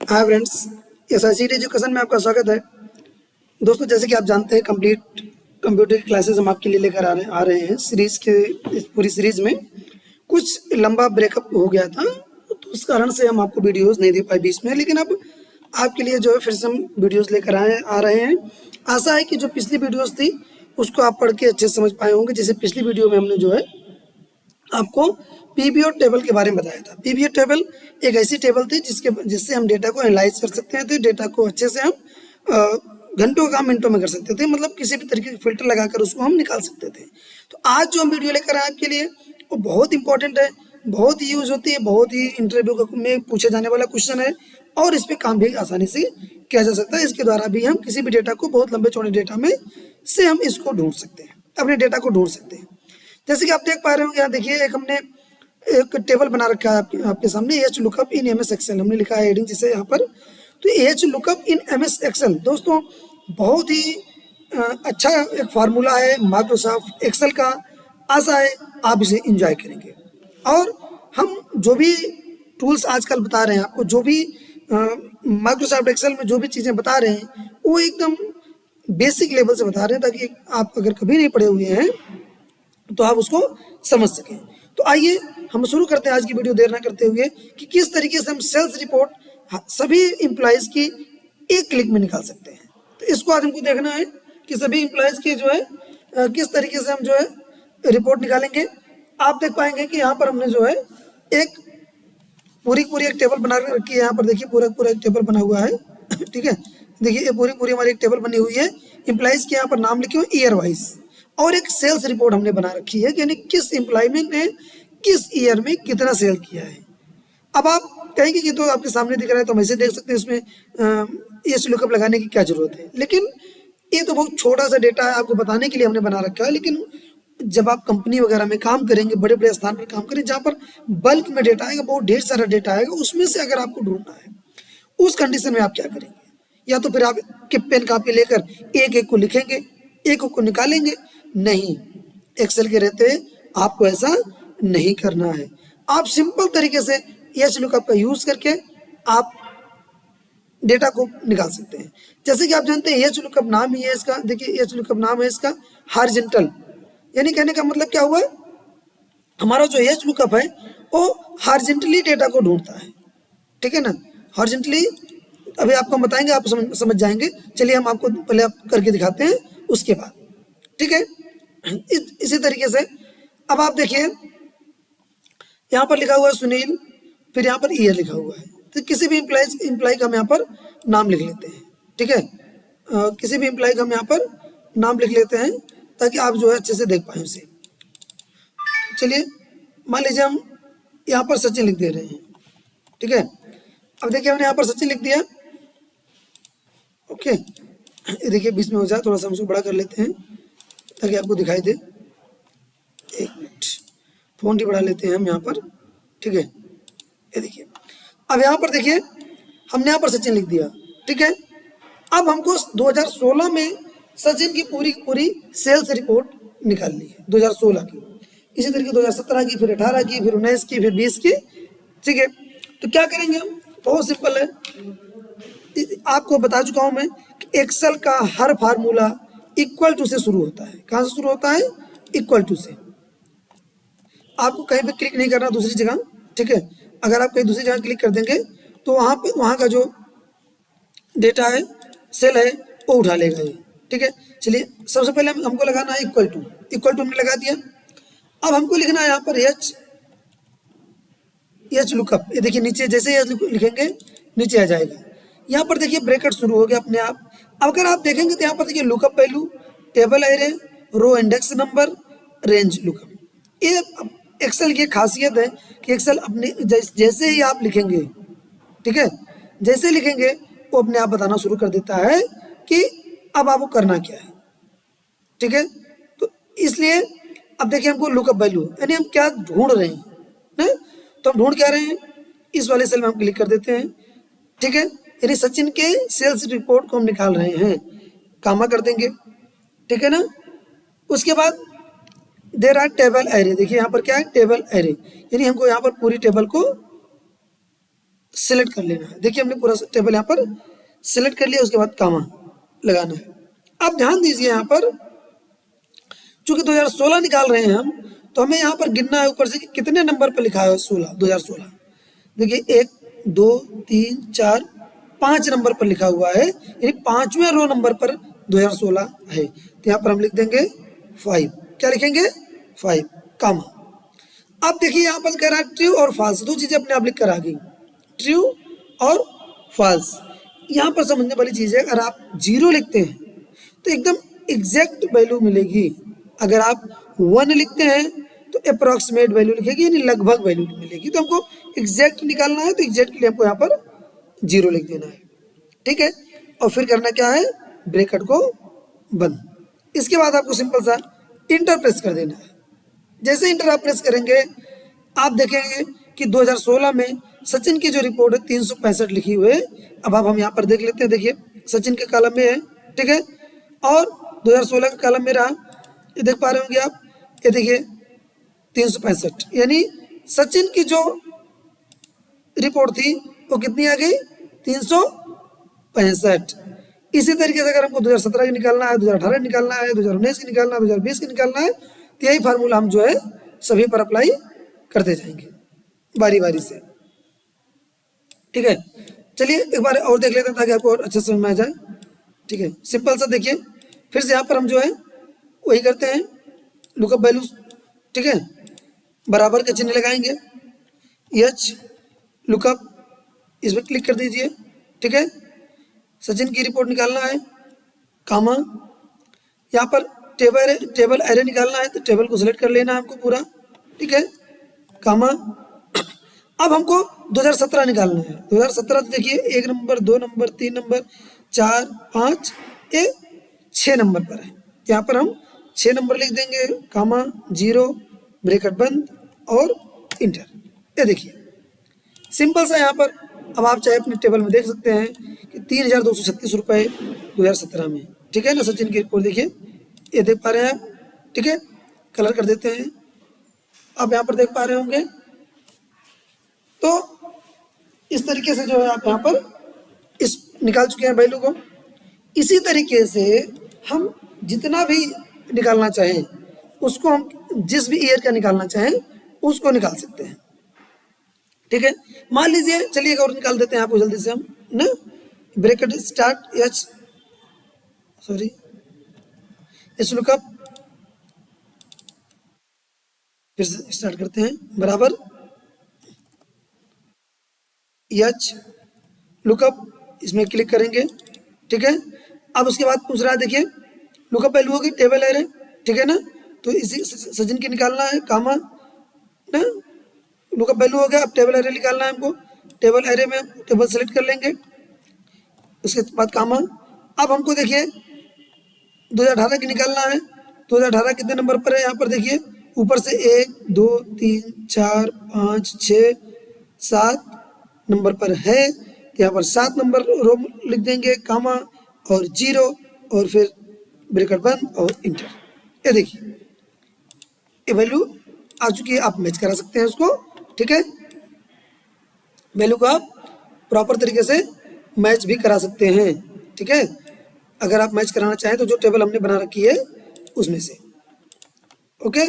Hi friends, एसआईसीटी education में आपका स्वागत है। दोस्तों, जैसे कि आप जानते हैं, कंप्लीट कंप्यूटर की क्लासेस हम आपके लिए लेकर आ रहे हैं। सीरीज के इस पूरी सीरीज में कुछ लंबा ब्रेकअप हो गया था, तो उस कारण से हम आपको वीडियोस नहीं दे पाए बीच में। लेकिन अब आपके लिए जो है फिर से हम वीडियोस लेकर आ रहे हैं। आशा है कि जो पिछली वीडियोस थी उसको आप पढ़ के अच्छे से समझ पाए होंगे। जैसे पिछली वीडियो में हमने जो है आपको पीबीओ टेबल के बारे में बताया था। पीबीओ टेबल एक ऐसी टेबल थी जिससे हम डेटा को एनालाइज कर सकते हैं। तो डेटा को अच्छे से हम घंटों का काम मिनटों में कर सकते थे, मतलब किसी भी तरीके के फिल्टर लगाकर उसको हम निकाल सकते थे। तो आज जो हम वीडियो लेकर आए आपके लिए वो बहुत इंपॉर्टेंट है, बहुत ही यूज होती है, बहुत ही इंटरव्यू में पूछे जाने वाला क्वेश्चन है और इस पे काम भी आसानी से किया जा सकता है। इसके द्वारा भी हम किसी भी डेटा को, बहुत लंबे चौड़े डेटा में से हम इसको ढूंढ सकते हैं, अपने डेटा को ढूंढ सकते हैं। जैसे कि आप देख पा रहे हो, यहाँ देखिए एक हमने एक टेबल बना रखा है आपके सामने, H lookup in MS Excel. हमने लिखा है हेडिंग जिसे यहाँ पर। तो H lookup in MS Excel दोस्तों बहुत ही अच्छा एक फार्मूला है माइक्रोसॉफ्ट एक्सेल का। आशा है आप इसे एंजॉय करेंगे। और हम जो भी टूल्स आजकल बता रहे हैं आपको, जो भी माइक्रोसॉफ्ट एक्सेल में जो भी चीज़ें बता रहे हैं वो एकदम बेसिक लेवल से बता रहे हैं, ताकि आप अगर कभी नहीं पढ़े हुए हैं तो आप उसको समझ सकें। तो आइए हम शुरू करते हैं आज की वीडियो, देर ना करते हुए, कि किस तरीके से हम सेल्स रिपोर्ट सभी एम्प्लॉयज़ की एक क्लिक में निकाल सकते हैं। तो इसको आज हमको देखना है कि सभी एम्प्लॉयज़ की जो है किस तरीके से हम जो है रिपोर्ट निकालेंगे। आप देख पाएंगे कि यहाँ पर हमने जो है एक पूरी एक टेबल बना रखी है। यहाँ पर देखिए पूरा एक टेबल बना हुआ है। ठीक है, देखिए ये पूरी हमारी एक टेबल बनी हुई है। एम्प्लॉयज़ के यहाँ पर नाम लिखे हुए ईयर वाइज, और एक सेल्स रिपोर्ट हमने बना रखी है कि यानी किस एम्प्लॉय ने किस ईयर में कितना सेल किया है। अब आप कहेंगे कि तो आपके सामने दिख रहा है तो हम ऐसे देख सकते हैं, इसमें ये लुकअप लगाने की क्या जरूरत है। लेकिन ये तो बहुत छोटा सा डेटा है, आपको बताने के लिए हमने बना रखा है। लेकिन जब आप कंपनी वगैरह में काम करेंगे, बड़े बड़े स्थान पर काम करें जहाँ पर बल्क में डेटा आएगा, बहुत ढेर सारा डेटा आएगा, उसमें से अगर आपको ढूंढना है, उस कंडीशन में आप क्या करेंगे? या तो फिर आप पेन कापी लेकर एक एक को लिखेंगे, एक एक को निकालेंगे। नहीं, एक्सेल के रहते आपको ऐसा नहीं करना है। आप सिंपल तरीके से एच लुकअप का यूज करके आप डेटा को निकाल सकते हैं। जैसे कि आप जानते हैं एच लुकअप नाम ही है इसका। देखिए एच लुकअप नाम है इसका हॉरिजॉन्टल, यानी कहने का मतलब क्या हुआ, हमारा जो एच लुकअप है वो हॉरिजॉन्टली डेटा को ढूंढता है। ठीक है ना, हॉरिजॉन्टली। अभी आपको हम बताएंगे, आप समझ जाएंगे। चलिए हम आपको पहले आप करके दिखाते हैं उसके बाद। ठीक है, इसी तरीके से अब आप देखिए यहाँ पर लिखा हुआ है सुनील, फिर यहाँ पर ईयर लिखा हुआ है। तो किसी भी एम्प्लॉय का हम यहाँ पर नाम लिख लेते हैं। ठीक है, किसी भी एम्प्लॉय का हम यहाँ पर नाम लिख लेते हैं ताकि आप जो है अच्छे से देख पाएँ उसे। चलिए मान लीजिए हम यहाँ पर सचिन लिख दे रहे हैं। ठीक है, अब देखिए हमने यहाँ पर सचिन लिख दिया। ओके, ये देखिए बीच में हो जाए, थोड़ा सा हम उसको बड़ा कर लेते हैं ताकि आपको दिखाई दे। एक मिनट, फोन ही बढ़ा लेते हैं हम यहाँ पर। ठीक है, ये देखिए अब यहाँ पर देखिए हमने यहाँ पर सचिन लिख दिया। ठीक है, अब हमको 2016 में सचिन की पूरी सेल्स रिपोर्ट निकालनी है, 2016 की। इसी तरीके 2017 की, फिर 18 की, फिर 19 की, फिर 20 की। ठीक है, तो क्या करेंगे हम, बहुत सिंपल है। आपको बता चुका हूं मैं कि एक्सेल का हर फार्मूला इक्वल टू से शुरू होता है। कहां से शुरू होता है? इक्वल टू से। आपको कहीं पे क्लिक नहीं करना दूसरी जगह। ठीक है, अगर आप कहीं दूसरी जगह क्लिक कर देंगे तो वहां का जो डेटा है, सेल है, वो उठा लेगा ये। ठीक है, चलिए सबसे पहले हमको लगाना है इक्वल टू। इक्वल टू हमने लगा दिया। अब हमको लिखना है यहाँ पर एच लुकअप। ये देखिए नीचे जैसे एच लिखेंगे नीचे आ जाएगा। यहाँ पर देखिए ब्रैकेट शुरू हो गया अपने आप। अगर आप देखेंगे तो यहाँ पर देखिए lookup value, table array, row index number, range lookup. ये एक्सेल की खासियत है कि एक्सेल अपने जैसे ही आप लिखेंगे, ठीक है, जैसे लिखेंगे वो अपने आप बताना शुरू कर देता है कि अब आपको करना क्या है। ठीक है, तो इसलिए अब देखिए हमको लुकअप वैल्यू यानी हम क्या ढूंढ रहे हैं ना, तो हम ढूंढ क्या रहे हैं, इस वाले सेल में हम क्लिक कर देते हैं। ठीक है, यानी सचिन के सेल्स रिपोर्ट को हम निकाल रहे हैं, कामा कर देंगे। ठीक है ना, उसके बाद देर आर टेबल एरे। देखिए यहाँ पर क्या है, टेबल एरे, यानी हमको यहाँ पर पूरी टेबल को सिलेक्ट कर लेना है। देखिए हमने पूरा टेबल यहाँ पर सिलेक्ट कर लिया, उसके बाद कामा लगाना है। अब ध्यान दीजिए यहाँ पर चूंकि 2016 निकाल रहे हैं हम, तो हमें यहाँ पर गिनना है ऊपर से कि कितने नंबर पर लिखा है 16 2016। देखिए 1 2 3 4 5 नंबर पर लिखा हुआ है, यानी 5वें रो नंबर पर 2016 है। तो यहाँ पर हम लिख देंगे 5। क्या लिखेंगे? 5 कामा। अब देखिए यहाँ पर कह रहा है ट्रू और फॉल्स, दो चीजें अपने आप लिख कर आ गई, ट्रू और फॉल्स। यहाँ पर समझने वाली चीज है, अगर आप 0 लिखते हैं तो एकदम एग्जैक्ट वैल्यू मिलेगी। अगर आप 1 लिखते हैं तो अप्रोक्सीमेट वैल्यू लिखेगी, यानी लगभग वैल्यू मिलेगी। तो हमको एग्जैक्ट निकालना है, तो एग्जैक्ट के लिए हमको यहाँ पर 0 लिख देना है, ठीक है। और फिर करना क्या है? ब्रैकेट को बंद। इसके बाद आपको सिंपल सा इंटर प्रेस कर देना है। जैसे इंटर आप प्रेस करेंगे, आप देखेंगे कि 2016 में सचिन की जो रिपोर्ट है 365 लिखी हुई है। अब हम यहाँ पर देख लेते हैं। देखिए सचिन के कॉलम में है, ठीक है, और 2016 का कॉलम में रहा, ये देख पा रहे होंगे आप। ये देखिए 365, यानी सचिन की जो रिपोर्ट थी वो कितनी आ गई? 365। इसी तरीके से अगर हमको 2017 की निकालना है, 2018 की निकालना है, 2019 की निकालना है, 2020 की निकालना है, तो यही फार्मूला हम जो है सभी पर अप्लाई करते जाएंगे बारी बारी से, ठीक है। चलिए एक बार और देख लेते हैं ताकि आपको और अच्छे से समझ में आ जाए, ठीक है। सिंपल सा देखिए, फिर से यहाँ पर हम जो है वही करते हैं, लुकअप वैल्यूज, ठीक है, बराबर के चिन्ह लगाएंगे, एच लुकअप, इस पर क्लिक कर दीजिए, ठीक है। सचिन की रिपोर्ट निकालना है, कामा, यहाँ पर टेबल एरे निकालना है, तो टेबल को सिलेक्ट कर लेना है हमको पूरा, ठीक है, कामा। अब हमको 2017 निकालना है। 2017 तो देखिए 1 नंबर, 2 नंबर, 3 नंबर, 4 5, ये 6 नंबर पर है। यहाँ पर हम 6 नंबर लिख देंगे, कामा, 0, ब्रैकेट बंद और इंटर। ये देखिए सिंपल सा। यहाँ पर अब आप चाहे अपने टेबल में देख सकते हैं कि 3236 रुपये 2017 में, ठीक है ना। सचिन की रिपोर्ट देखिए, ये देख पा रहे हैं आप, ठीक है। कलर कर देते हैं, आप यहाँ पर देख पा रहे होंगे। तो इस तरीके से जो है आप यहाँ पर इस निकाल चुके हैं वैल्यू को। इसी तरीके से हम जितना भी निकालना चाहें उसको, हम जिस भी ईयर का निकालना चाहें उसको निकाल सकते हैं, ठीक है। मान लीजिए, चलिए एक और निकाल देते हैं आपको जल्दी से हम ना। ब्रैकेट स्टार्ट एच लुकअप, फिर से स्टार्ट करते हैं, बराबर एच लुकअप, इसमें क्लिक करेंगे, ठीक है। अब उसके बाद पूछ रहा है, देखिए लुकअप वैल्यू होगी टेबल एरे, ठीक है ना। तो इसी सचिन की निकालना है, कामा ना, लुकअप वैल्यू हो गया। अब टेबल एरे निकालना है हमको, टेबल एरे में टेबल सेलेक्ट कर लेंगे, उसके बाद कामा। अब हमको देखिए 2018 की निकालना है। 2018 कितने नंबर पर है? यहाँ पर देखिए ऊपर से 1 2 3 4 5 6 7 नंबर पर है। यहाँ पर 7 नंबर रो लिख देंगे, कामा और 0 और फिर ब्रैकेट बंद और इंटर। ये देखिए ये वैल्यू आ चुकी है। आप मैच करा सकते हैं उसको, ठीक है। वैल्यू को आप प्रॉपर तरीके से मैच भी करा सकते हैं, ठीक है। अगर आप मैच कराना चाहें तो जो टेबल हमने बना रखी है उसमें से, ओके।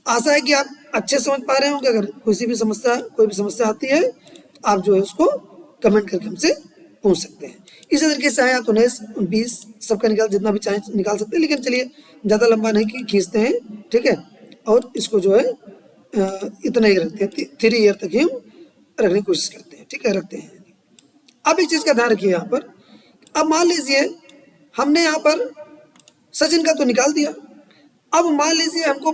आशा है कि आप अच्छे समझ पा रहे होंगे। अगर कोई भी समस्या आती है तो आप जो है उसको कमेंट करके हमसे पूछ सकते हैं। इसी तरीके से चाहे आप 19 20 सबका जितना भी चाहे निकाल सकते हैं, लेकिन चलिए ज़्यादा लंबा नहीं खींचते हैं, ठीक है। और इसको जो है इतना ही रखते हैं, 3 ईयर तक ही हम रखने की कोशिश करते हैं, ठीक है, रखते हैं। अब एक चीज़ का ध्यान रखिए यहाँ पर। अब मान लीजिए हमने यहाँ पर सचिन का तो निकाल दिया। अब मान लीजिए हमको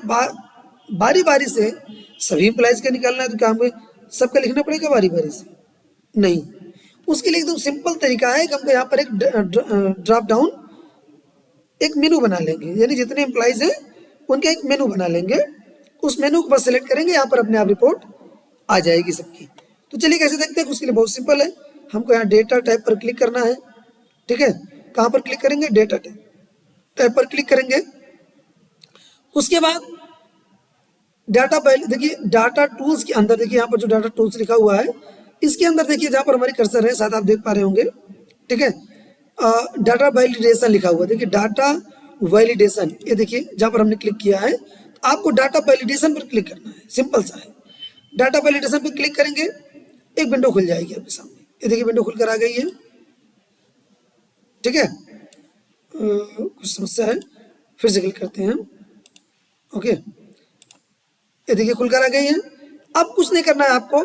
बारी बारी से सभी एम्प्लॉइज का निकालना है, तो क्या हमें सबका लिखना पड़ेगा बारी बारी से? नहीं, उसके लिए एकदम सिंपल तरीका है कि हमको यहाँ पर एक ड्रॉप डाउन एक मेनू बना लेंगे, यानी जितने एम्प्लॉइज हैं उनका एक मेनू बना लेंगे। उस मेनू को बस सेलेक्ट करेंगे, यहाँ पर अपने आप रिपोर्ट आ जाएगी सबकी। तो चलिए कैसे देखते हैं। उसके लिए बहुत सिंपल है, हमको यहाँ डेटा टाइप पर क्लिक करना है, ठीक है। कहाँ पर क्लिक करेंगे? डेटा टाइप पर क्लिक करेंगे। उसके बाद डाटा देखिए डाटा टूल्स के अंदर देखिए यहाँ पर जो डाटा टूल्स लिखा हुआ है, इसके अंदर देखिए जहाँ पर हमारी कर्सर है, शायद आप देख पा रहे होंगे, ठीक है, डाटा वैलिडेशन लिखा हुआ है। देखिए डाटा वैलिडेशन, ये देखिए जहाँ पर हमने क्लिक किया है, आपको डाटा वैलिडेशन पर क्लिक करना है, सिंपल सा है। डाटा वैलिडेशन पर क्लिक करेंगे, एक विंडो खुल जाएगी आपके सामने। ये देखिए विंडो खुलकर आ गई है, ठीक है। कुछ समस्या है, फिर से क्लिक करते हैं, ओके। ये देखिए खुलकर आ गई है। अब कुछ नहीं करना है आपको,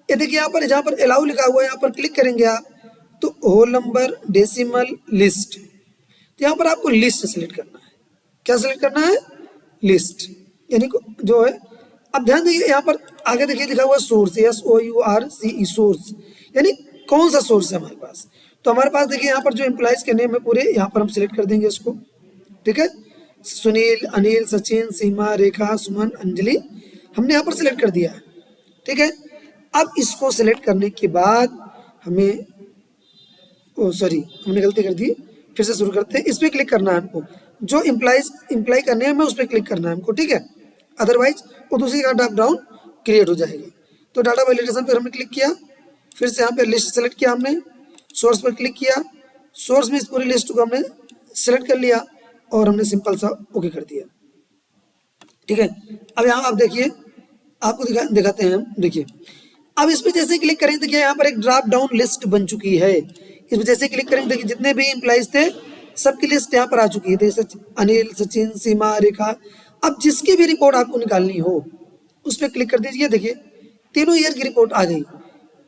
ये देखिए यहाँ पर, जहाँ पर अलाउ लिखा हुआ है, यहाँ पर क्लिक करेंगे आप तो होल नंबर, डेसिमल, लिस्ट, तो यहाँ पर आपको लिस्ट सेलेक्ट करना है। क्या सेलेक्ट करना है? लिस्ट, यानी जो है। अब ध्यान दीजिए यहाँ पर आगे देखिए लिखा हुआ सोर्स, SOURCE, सोर्स, यानी कौन सा सोर्स है हमारे पास। तो हमारे पास देखिए यहाँ पर जो एम्प्लॉइज के नेम है पूरे, यहाँ पर हम सिलेक्ट कर देंगे इसको, ठीक है। सुनील, अनिल, सचिन, सीमा, रेखा, सुमन, अंजलि, हमने यहाँ पर सिलेक्ट कर दिया है, ठीक है। अब इसको सिलेक्ट करने के बाद हमें, सॉरी हमने गलती कर दी, फिर से शुरू करते हैं। इस पर क्लिक करना है हमको, जो एम्प्लॉय का नेम है उस पर क्लिक करना है हमको, ठीक है। अदरवाइज वो दूसरी का ड्रॉप डाउन क्रिएट हो जाएगी। तो डाटा वैलिडेशन पर हमने क्लिक किया, फिर से यहाँ पे लिस्ट सेलेक्ट किया हमने, सोर्स पर क्लिक किया, सोर्स में इस पूरी लिस्ट को हमने सेलेक्ट कर लिया और हमने सिंपल सा ओके कर दिया, ठीक है। अब यहाँ आप देखिए, आपको दिखाते हैं हम, देखिए अब इस पर जैसे क्लिक करेंगे, देखिए यहाँ पर एक ड्रॉप डाउन लिस्ट बन चुकी है। इस पर जैसे क्लिक करेंगे, देखिए जितने भी एम्प्लॉइज थे सबकी लिस्ट यहाँ पर आ चुकी है। देखिए अनिल, सचिन, सीमा, रेखा। अब जिसकी भी रिपोर्ट आपको निकालनी हो उस पर क्लिक कर दीजिए, देखिए तीनों ईयर की रिपोर्ट आ गई।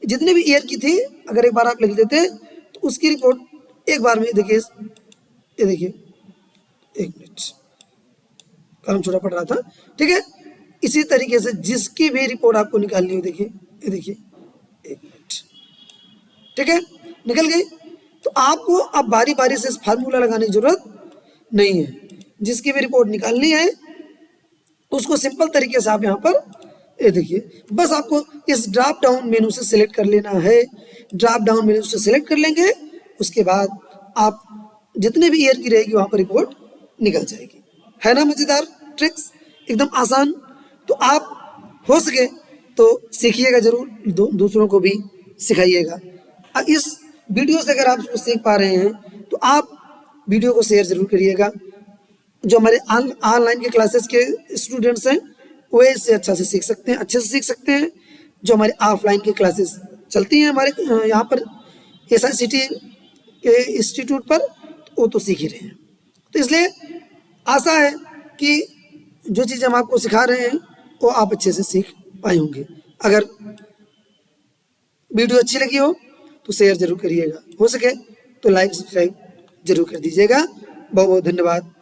जितने भी ईयर की थी अगर एक बार आप लिख देते तो उसकी रिपोर्ट एक बार में, देखिए ये देखिए, एक मिनट कलम छोटा पड़ रहा था, ठीक है। इसी तरीके से जिसकी भी रिपोर्ट आपको निकालनी हो, देखिए ये देखिए, एक मिनट, ठीक है, निकल गई। तो आपको अब बारी बारी से इस फार्मूला लगाने की जरूरत नहीं है। जिसकी भी रिपोर्ट निकालनी है उसको सिंपल तरीके से आप यहाँ पर, ये देखिए, बस आपको इस ड्रॉप डाउन मेनू से सिलेक्ट कर लेना है। ड्रॉप डाउन मेनू से सिलेक्ट कर लेंगे, उसके बाद आप जितने भी ईयर की रहेगी वहाँ पर रिपोर्ट निकल जाएगी। है ना मज़ेदार ट्रिक्स, एकदम आसान। तो आप हो सके तो सीखिएगा जरूर, दूसरों को भी सिखाइएगा। इस वीडियो से अगर आप सीख पा रहे हैं तो आप वीडियो को शेयर जरूर करिएगा। जो हमारे ऑनलाइन के क्लासेस के स्टूडेंट्स हैं वो इससे अच्छा से सीख सकते हैं, अच्छे से सीख सकते हैं। जो हमारे ऑफलाइन की क्लासेस चलती हैं हमारे यहाँ पर SICT के इंस्टीट्यूट पर, वो तो सीख ही रहे हैं। तो इसलिए आशा है कि जो चीज़ हम आपको सिखा रहे हैं वो आप अच्छे से सीख पाए होंगे। अगर वीडियो अच्छी लगी हो तो शेयर जरूर करिएगा, हो सके तो लाइक सब्सक्राइब जरूर कर दीजिएगा। बहुत बहुत धन्यवाद।